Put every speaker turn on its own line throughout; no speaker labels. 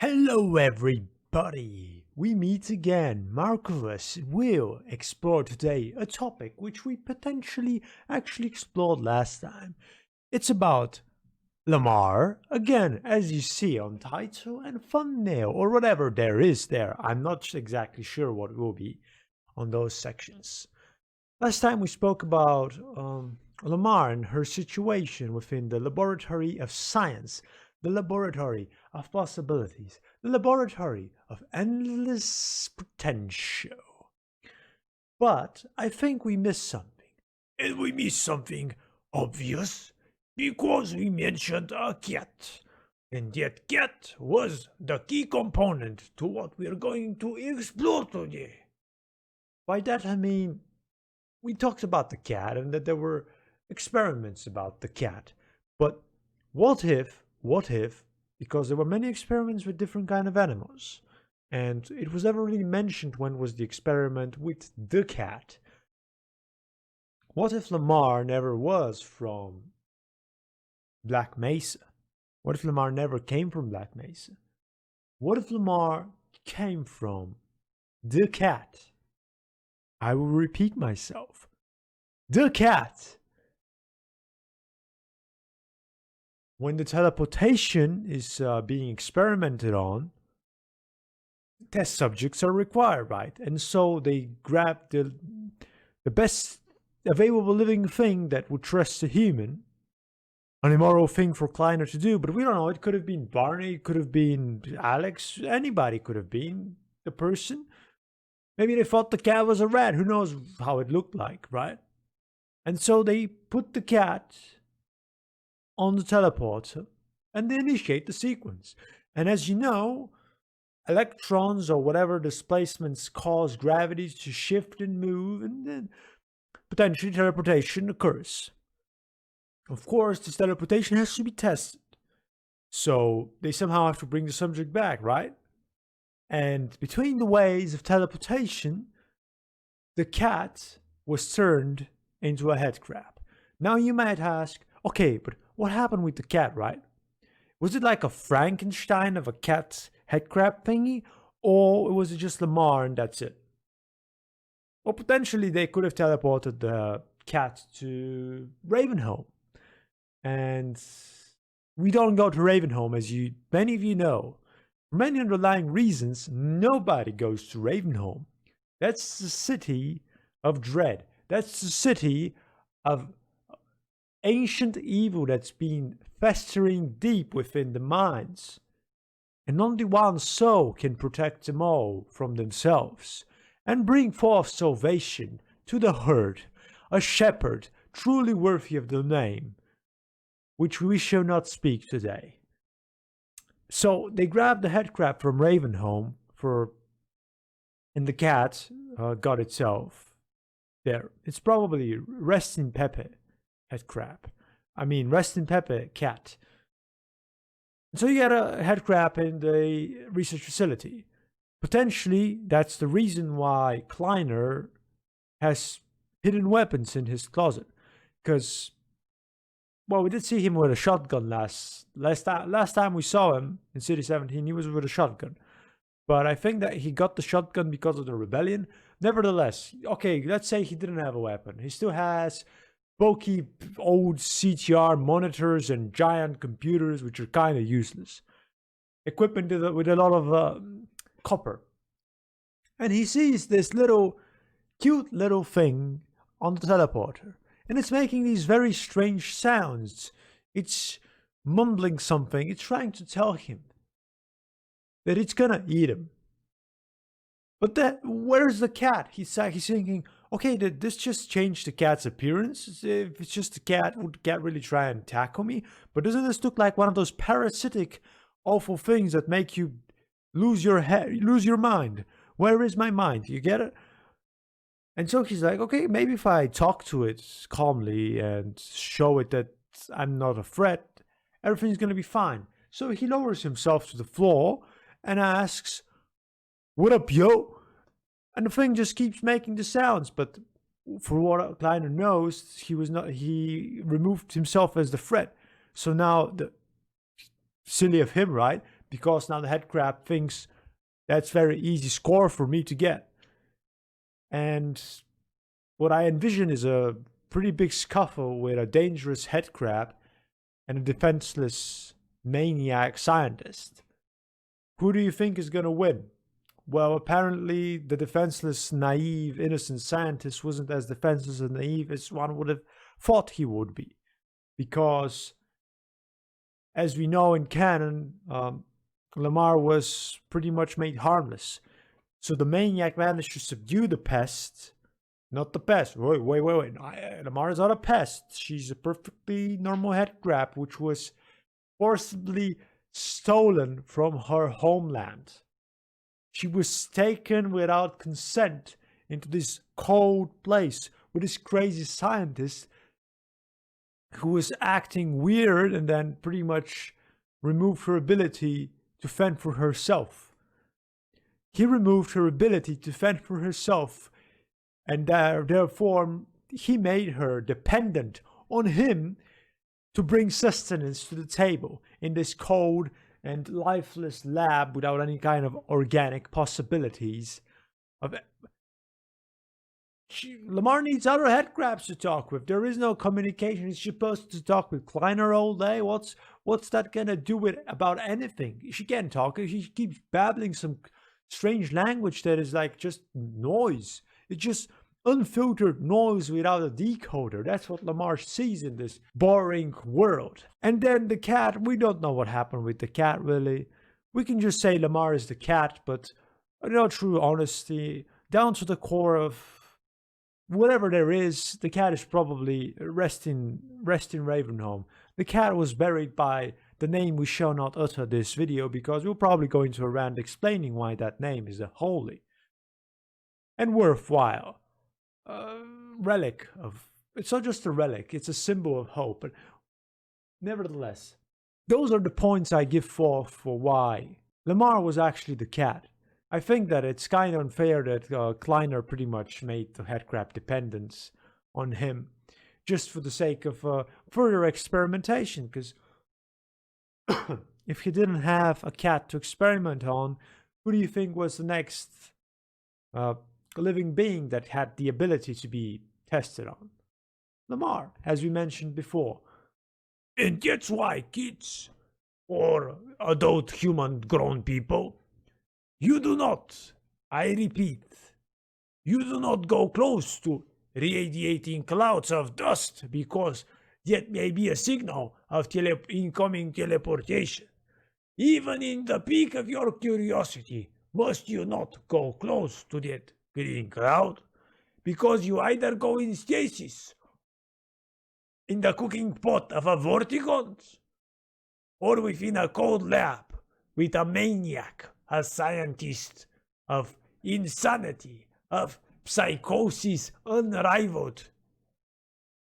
Hello everybody! We meet again. Markovas will explore today a topic which we potentially actually explored last time. It's about Lamarr, again, as you see on title and thumbnail or whatever there is there. I'm not exactly sure what will be on those sections. Last time we spoke about Lamarr and her situation within the laboratory of science, the laboratory of possibilities, the laboratory of endless potential. But I think we missed something. And we missed something obvious because we mentioned a cat. And that cat was the key component to what we're going to explore today. By that I mean, we talked about the cat and that there were experiments about the cat. But what if, because there were many experiments with different kind of animals, and it was never really mentioned when was the experiment with the cat. What if Lamarr never was from Black Mesa? What if Lamarr never came from Black Mesa? What if Lamarr came from the cat? I will repeat myself. The cat. When the teleportation is being experimented on, test subjects are required, right? And so they grab the best available living thing that would trust a human. An immoral thing for Kleiner to do, but we don't know. It could have been Barney, it could have been Alex, anybody could have been the person. Maybe they thought the cat was a rat. Who knows how it looked like, right? And so they put the cat on the teleporter and they initiate the sequence. And as you know, electrons or whatever displacements cause gravity to shift and move, and then potentially teleportation occurs. Of course, this teleportation has to be tested. So they somehow have to bring the subject back, right? And between the ways of teleportation, the cat was turned into a head crab. Now you might ask, okay, but what happened with the cat, right? Was it like a Frankenstein of a cat's head crab thingy? Or was it just Lamarr and that's it? Or potentially they could have teleported the cat to Ravenholm. And we don't go to Ravenholm, as many of you know. For many underlying reasons, nobody goes to Ravenholm. That's the city of dread. That's the city of ancient evil that's been festering deep within the minds. And only one soul can protect them all from themselves and bring forth salvation to the herd, a shepherd truly worthy of the name, which we shall not speak today. So they grabbed the head crab from Ravenholm and the cat got itself there. It's probably Rest in Pepe head crab. I mean, Rest in Pepe cat. So you get a head crab in the research facility. Potentially, that's the reason why Kleiner has hidden weapons in his closet. Because, well, we did see him with a shotgun last time we saw him in City 17, he was with a shotgun. But I think that he got the shotgun because of the rebellion. Nevertheless, okay, let's say he didn't have a weapon. He still has bulky old CTR monitors and giant computers, which are kind of useless. Equipment with a lot of copper. And he sees this cute little thing on the teleporter. And it's making these very strange sounds. It's mumbling something. It's trying to tell him that it's gonna eat him. But where's the cat? He's thinking, okay, did this just change the cat's appearance? If it's just a cat, would the cat really try and tackle me? But doesn't this look like one of those parasitic, awful things that make you lose your head, lose your mind? Where is my mind? You get it? And so he's like, okay, maybe if I talk to it calmly and show it that I'm not a threat, everything's going to be fine. So he lowers himself to the floor and asks, what up, yo? And the thing just keeps making the sounds. But for what Kleiner knows, he removed himself as the threat. So now, silly of him, right? because now the head crab thinks that's very easy score for me to get. And what I envision is a pretty big scuffle with a dangerous head crab and a defenseless maniac scientist. Who do you think is going to win? Well, apparently the defenseless, naive, innocent scientist wasn't as defenseless and naive as one would have thought he would be. Because, as we know in canon, Lamarr was pretty much made harmless. So the maniac managed to subdue the pest. Not the pest. Wait. Lamarr is not a pest. She's a perfectly normal head crab, which was forcibly stolen from her homeland. She was taken without consent into this cold place with this crazy scientist who was acting weird and then pretty much removed her ability to fend for herself. He removed her ability to fend for herself, and therefore he made her dependent on him to bring sustenance to the table in this cold and lifeless lab without any kind of organic possibilities. Lamarr needs other head crabs to talk with. There is no communication. He's supposed to talk with Kleiner all day. What's that gonna do with about anything? She can't talk. She keeps babbling some strange language that is like just noise. It's just unfiltered noise without a decoder. That's what Lamarr sees in this boring world. And then the cat, we don't know what happened with the cat really. We can just say Lamarr is the cat, but in all true honesty, down to the core of whatever there is, the cat is probably resting Ravenholm. The cat was buried by the name we shall not utter this video, because we'll probably go into a rant explaining why that name is a holy and worthwhile relic of. It's not just a relic, it's a symbol of hope. But nevertheless, those are the points I give forth for why Lamarr was actually the cat. I think that it's kind of unfair that Kleiner pretty much made the headcrab dependence on him just for the sake of further experimentation, because if he didn't have a cat to experiment on, who do you think was the next living being that had the ability to be tested on? Lamarr, as we mentioned before. And that's why, kids, or adult human grown people, you do not, I repeat, you do not go close to radiating clouds of dust, because that may be a signal of incoming teleportation. Even in the peak of your curiosity, must you not go close to that green cloud, because you either go in stasis in the cooking pot of a vortigons, or within a cold lab with a maniac, a scientist of insanity, of psychosis unrivaled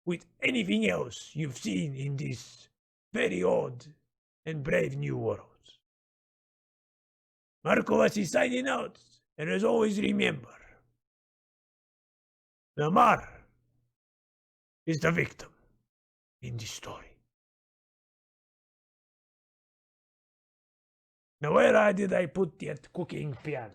with anything else you've seen in this very odd and brave new world. Markovas is signing out, and as always remember, Lamarr is the victim in this story. Now where did I put that cooking pan?